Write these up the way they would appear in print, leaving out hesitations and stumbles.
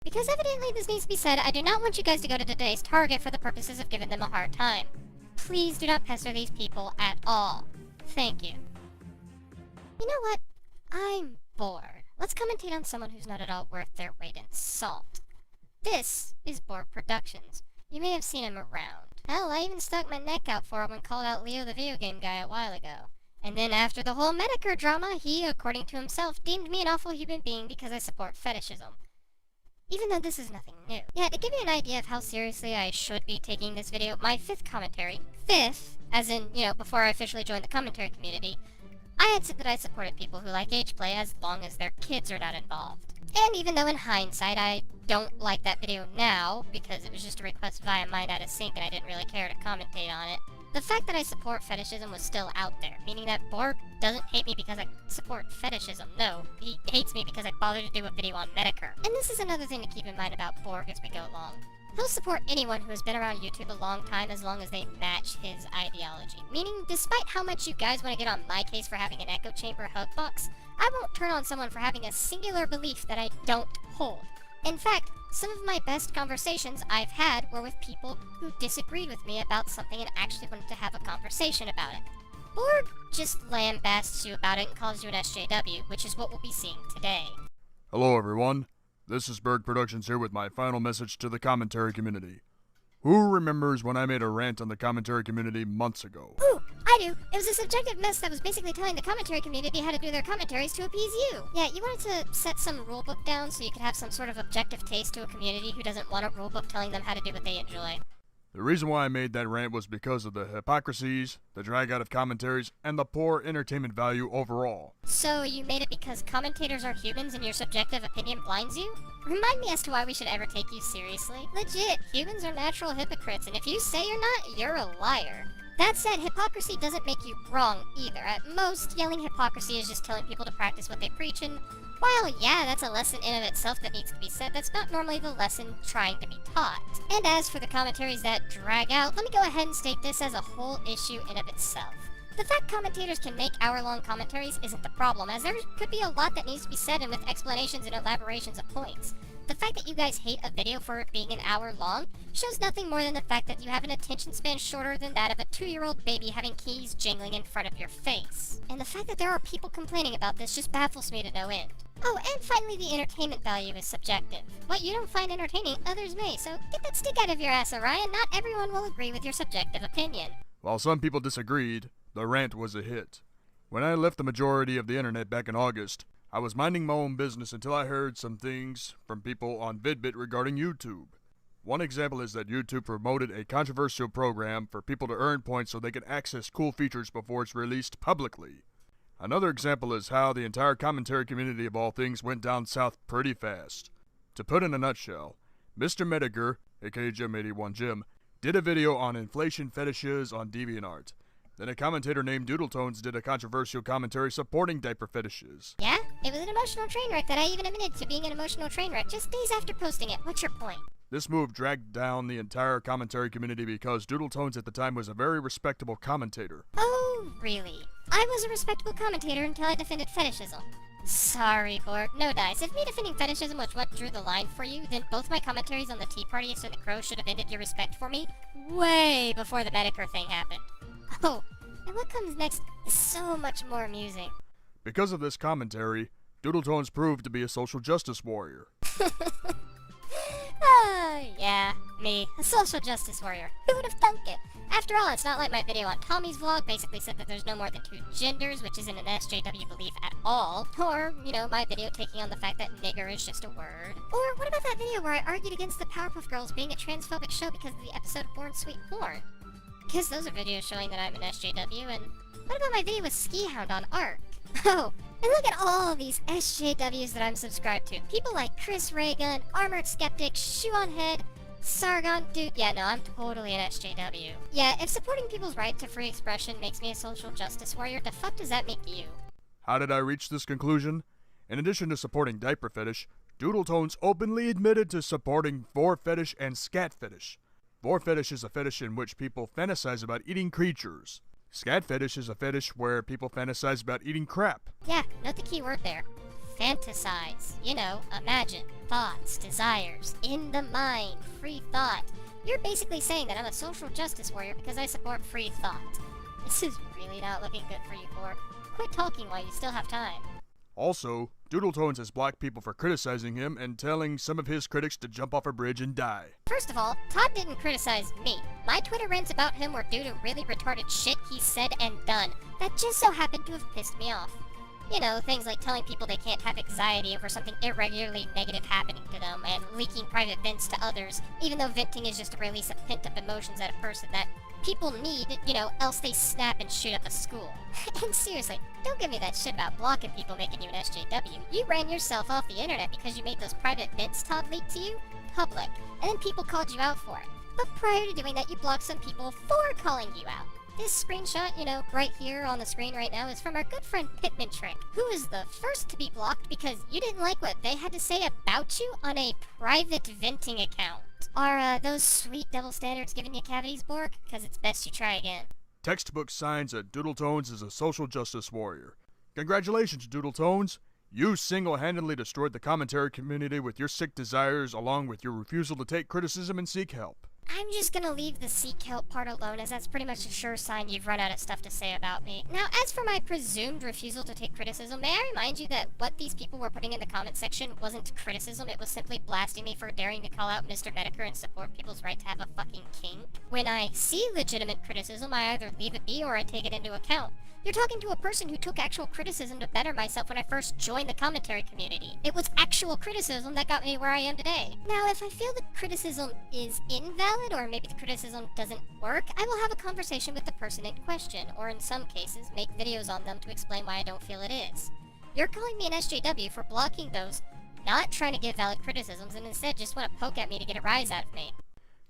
Because evidently this needs to be said, I do not want you guys to go to today's Target for the purposes of giving them a hard time. Please do not pester these people at all. Thank you. You know what? I'm bored. Let's commentate on someone who's not at all worth their weight in salt. This is Borg Productions. You may have seen him around. Hell, I even stuck my neck out for him and called out Leo the video game guy a while ago. And then after the whole Metokur drama, he, according to himself, deemed me an awful human being because I support fetishism. Even though this is nothing new. Yeah, to give you an idea of how seriously I should be taking this video, my fifth commentary, as in, before I officially joined the commentary community, I had said that I supported people who like age play as long as their kids are not involved. And even though in hindsight I don't like that video now, because it was just a request via Mind Out of Sync and I didn't really care to commentate on it, the fact that I support fetishism was still out there, meaning that Borg doesn't hate me because I support fetishism. No, he hates me because I bothered to do a video on Metokur. And this is another thing to keep in mind about Borg as we go along. He'll support anyone who has been around YouTube a long time as long as they match his ideology. Meaning, despite how much you guys want to get on my case for having an echo chamber hug box, I won't turn on someone for having a singular belief that I don't hold. In fact, some of my best conversations I've had were with people who disagreed with me about something and actually wanted to have a conversation about it. Borg just lambasts you about it and calls you an SJW, which is what we'll be seeing today. Hello everyone, this is Borg Productions here with my final message to the commentary community. Who remembers when I made a rant on the commentary community months ago? Ooh, I do. It was a subjective mess that was basically telling the commentary community how to do their commentaries to appease you. Yeah, you wanted to set some rulebook down so you could have some sort of objective taste to a community who doesn't want a rulebook telling them how to do what they enjoy. The reason why I made that rant was because of the hypocrisies, the drag out of commentaries, and the poor entertainment value overall. So you made it because commentators are humans and your subjective opinion blinds you? Remind me as to why we should ever take you seriously. Legit, humans are natural hypocrites, and if you say you're not, you're a liar. That said, hypocrisy doesn't make you wrong either. At most, yelling hypocrisy is just telling people to practice what they preach, and while, yeah, that's a lesson in and of itself that needs to be said, that's not normally the lesson trying to be taught. And as for the commentaries that drag out, let me go ahead and state this as a whole issue in of itself. The fact commentators can make hour-long commentaries isn't the problem, as there could be a lot that needs to be said and with explanations and elaborations of points. The fact that you guys hate a video for it being an hour long shows nothing more than the fact that you have an attention span shorter than that of a 2-year-old baby having keys jingling in front of your face. And the fact that there are people complaining about this just baffles me to no end. Oh, and finally, the entertainment value is subjective. What you don't find entertaining, others may, so get that stick out of your ass, Orion. Not everyone will agree with your subjective opinion. While some people disagreed, the rant was a hit. When I left the majority of the internet back in August, I was minding my own business until I heard some things from people on VidBit regarding YouTube. One example is that YouTube promoted a controversial program for people to earn points so they could access cool features before it's released publicly. Another example is how the entire commentary community of all things went down south pretty fast. To put in a nutshell, Mr. Metokur, aka Jim81 Jim, did a video on inflation fetishes on DeviantArt. Then a commentator named DoodleTones did a controversial commentary supporting diaper fetishes. Yeah, it was an emotional train wreck that I even admitted to being an emotional train wreck just days after posting it. What's your point? This move dragged down the entire commentary community because DoodleTones at the time was a very respectable commentator. Oh, really? I was a respectable commentator until I defended fetishism. Sorry, Borg, no dice. If me defending fetishism was what drew the line for you, then both my commentaries on the Tea Party and the Crow should have ended your respect for me way before the Metokur thing happened. Oh, and what comes next is so much more amusing. Because of this commentary, DoodleTones proved to be a social justice warrior. Yeah, me, a social justice warrior. Who would have thunk it? After all, it's not like my video on Tommy's vlog basically said that there's no more than 2 genders, which isn't an SJW belief at all. Or, my video taking on the fact that nigger is just a word. Or what about that video where I argued against the Powerpuff Girls being a transphobic show because of the episode of Born Sweet Porn? Because those are videos showing that I'm an SJW, and what about my video with Ski Hound on Arc? Oh, and look at all these SJWs that I'm subscribed to. People like Chris Reagan, Armored Skeptic, Shoe on Head, Sargon, dude, yeah, no, I'm totally an SJW. Yeah, if supporting people's right to free expression makes me a social justice warrior, the fuck does that make you? How did I reach this conclusion? In addition to supporting diaper fetish, DoodleTones openly admitted to supporting vor fetish and scat fetish. Vor fetish is a fetish in which people fantasize about eating creatures. Scat fetish is a fetish where people fantasize about eating crap. Yeah, note the key word there. fantasize, imagine, thoughts, desires, in the mind, free thought. You're basically saying that I'm a social justice warrior because I support free thought. This is really not looking good for you, Borg. Quit talking while you still have time. Also, DoodleTones has blocked people for criticizing him and telling some of his critics to jump off a bridge and die. First of all, Todd didn't criticize me. My Twitter rants about him were due to really retarded shit he said and done that just so happened to have pissed me off. Things like telling people they can't have anxiety over something irregularly negative happening to them, and leaking private vents to others, even though venting is just a release of pent-up emotions at a person that people need, else they snap and shoot up a school. And seriously, don't give me that shit about blocking people making you an SJW. You ran yourself off the internet because you made those private vents Todd leaked to you public, and then people called you out for it. But prior to doing that, you blocked some people for calling you out. This screenshot, right here on the screen right now, is from our good friend Pitman Trick, who was the first to be blocked because you didn't like what they had to say about you on a private venting account. Are those sweet double standards giving you cavities, Borg? Because it's best you try again. Textbook signs that DoodleTones is a social justice warrior. Congratulations, DoodleTones! You single-handedly destroyed the commentary community with your sick desires along with your refusal to take criticism and seek help. I'm just gonna leave the seek help part alone, as that's pretty much a sure sign you've run out of stuff to say about me. Now, as for my presumed refusal to take criticism, may I remind you that what these people were putting in the comment section wasn't criticism, it was simply blasting me for daring to call out Mr. Metokur and support people's right to have a fucking king. When I see legitimate criticism, I either leave it be or I take it into account. You're talking to a person who took actual criticism to better myself when I first joined the commentary community. It was actual criticism that got me where I am today. Now, if I feel the criticism is invalid, or maybe the criticism doesn't work, I will have a conversation with the person in question, or in some cases, make videos on them to explain why I don't feel it is. You're calling me an SJW for blocking those, not trying to give valid criticisms, and instead just want to poke at me to get a rise out of me.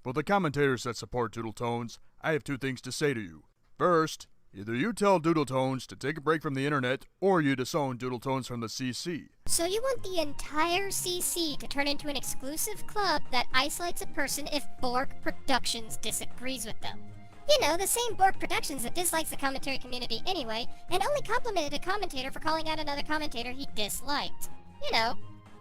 For the commentators that support DoodleTones, I have two things to say to you. First, either you tell DoodleTones to take a break from the internet, or you disown DoodleTones from the CC. So you want the entire CC to turn into an exclusive club that isolates a person if Borg Productions disagrees with them. The same Borg Productions that dislikes the commentary community anyway, and only complimented a commentator for calling out another commentator he disliked.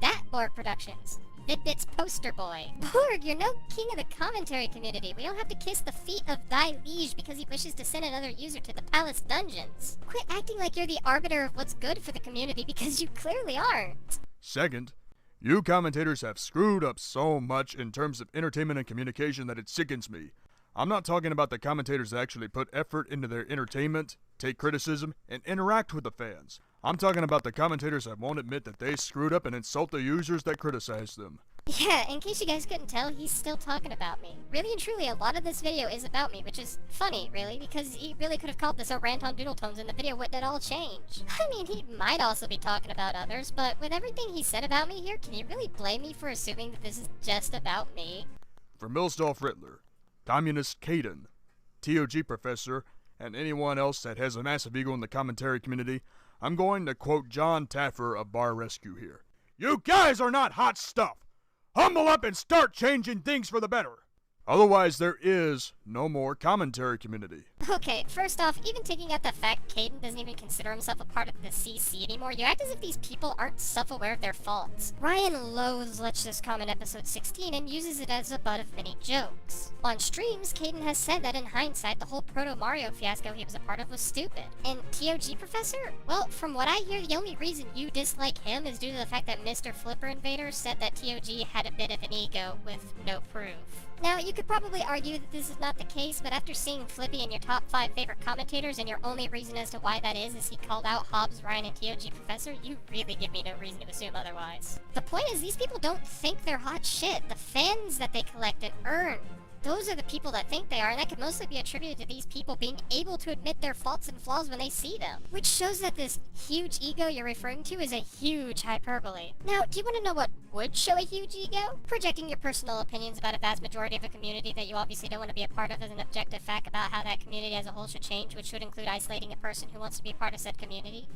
That Borg Productions. Fitbit's poster boy. Borg, you're no king of the commentary community. We don't have to kiss the feet of thy liege because he wishes to send another user to the palace dungeons. Quit acting like you're the arbiter of what's good for the community because you clearly aren't. Second, you commentators have screwed up so much in terms of entertainment and communication that it sickens me. I'm not talking about the commentators that actually put effort into their entertainment, take criticism, and interact with the fans. I'm talking about the commentators that won't admit that they screwed up and insult the users that criticize them. Yeah, in case you guys couldn't tell, he's still talking about me. Really and truly, a lot of this video is about me, which is funny, really, because he really could have called this a rant on DoodleTones and the video wouldn't at all change. I mean, he might also be talking about others, but with everything he said about me here, can you really blame me for assuming that this is just about me? For Millsdorf Rittler, Communist Caden, TOG Professor, and anyone else that has a massive ego in the commentary community, I'm going to quote John Taffer of Bar Rescue here. You guys are not hot stuff! Humble up and start changing things for the better! Otherwise, there is no more commentary community. Okay, first off, even taking out the fact Caden doesn't even consider himself a part of the CC anymore, you act as if these people aren't self-aware of their faults. Ryan loathes Let's Just Comment episode 16 and uses it as a butt of many jokes. On streams, Caden has said that in hindsight, the whole Proto-Mario fiasco he was a part of was stupid. And TOG Professor? Well, from what I hear, the only reason you dislike him is due to the fact that Mr. Flipper Invader said that TOG had a bit of an ego with no proof. Now, you could probably argue that this is not the case, but after seeing Flippy in your top 5 favorite commentators, and your only reason as to why that is he called out Hobbs, Ryan, and TOG Professor, you really give me no reason to assume otherwise. The point is, these people don't think they're hot shit. The fans that they collect and earn, those are the people that think they are, and that could mostly be attributed to these people being able to admit their faults and flaws when they see them. Which shows that this huge ego you're referring to is a huge hyperbole. Now, do you want to know what would show a huge ego? Projecting your personal opinions about a vast majority of a community that you obviously don't want to be a part of as an objective fact about how that community as a whole should change, which should include isolating a person who wants to be part of said community.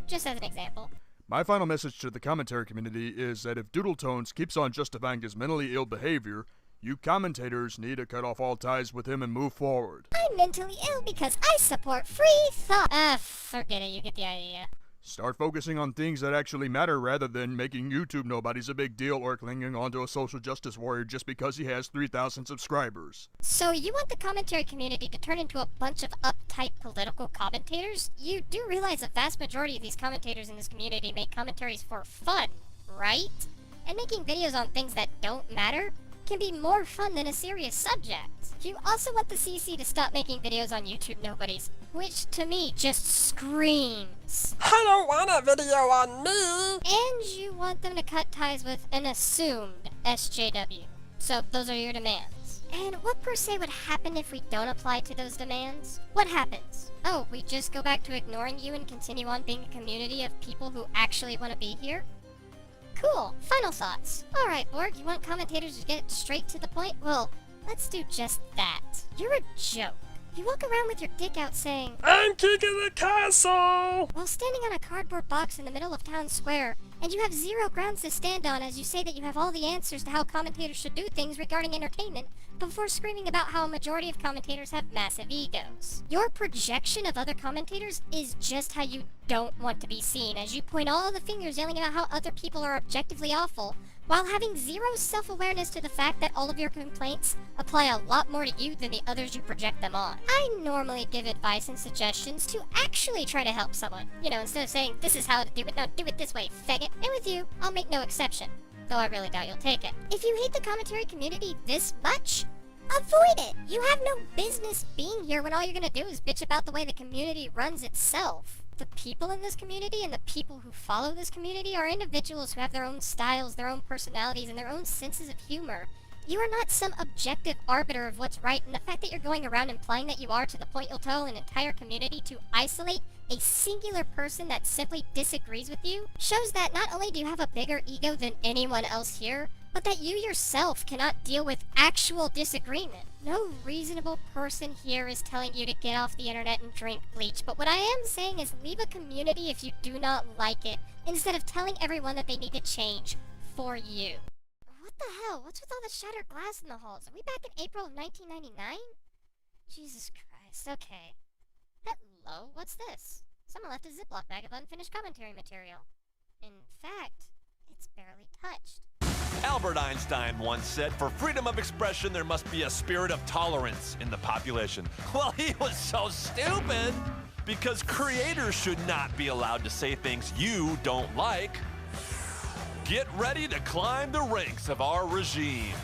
Just as an example. My final message to the commentary community is that if DoodleTones keeps on justifying his mentally ill behavior, you commentators need to cut off all ties with him and move forward. I'm mentally ill because I support free thought. Forget it, you get the idea. Start focusing on things that actually matter rather than making YouTube nobodies a big deal or clinging onto a social justice warrior just because he has 3,000 subscribers. So you want the commentary community to turn into a bunch of uptight political commentators? You do realize the vast majority of these commentators in this community make commentaries for fun, right? And making videos on things that don't matter can be more fun than a serious subject. You also want the CC to stop making videos on YouTube nobodies, which to me just screams. I don't want a video on me! And you want them to cut ties with an assumed SJW. So those are your demands. And what per se would happen if we don't apply to those demands? What happens? Oh, we just go back to ignoring you and continue on being a community of people who actually want to be here? Cool. Final thoughts. Alright, Borg, you want commentators to get straight to the point? Well, let's do just that. You're a joke. You walk around with your dick out saying, I'm kicking the castle! while standing on a cardboard box in the middle of town square, and you have zero grounds to stand on as you say that you have all the answers to how commentators should do things regarding entertainment, before screaming about how a majority of commentators have massive egos. Your projection of other commentators is just how you don't want to be seen, as you point all the fingers yelling about how other people are objectively awful, while having zero self-awareness to the fact that all of your complaints apply a lot more to you than the others you project them on. I normally give advice and suggestions to actually try to help someone. You know, instead of saying, this is how to do it, no, do it this way, faggot. And with you, I'll make no exception. Though I really doubt you'll take it. If you hate the commentary community this much, avoid it! You have no business being here when all you're gonna do is bitch about the way the community runs itself. The people in this community and the people who follow this community are individuals who have their own styles, their own personalities, and their own senses of humor. You are not some objective arbiter of what's right, and the fact that you're going around implying that you are to the point you'll tell an entire community to isolate a singular person that simply disagrees with you shows that not only do you have a bigger ego than anyone else here, but that you yourself cannot deal with actual disagreement. No reasonable person here is telling you to get off the internet and drink bleach, but what I am saying is leave a community if you do not like it, instead of telling everyone that they need to change for you. What the hell? What's with all the shattered glass in the halls? Are we back in April of 1999? Jesus Christ, okay. Hello, what's this? Someone left a Ziploc bag of unfinished commentary material. In fact, it's barely touched. Albert Einstein once said, for freedom of expression, there must be a spirit of tolerance in the population. Well, he was so stupid, because creators should not be allowed to say things you don't like. Get ready to climb the ranks of our regime.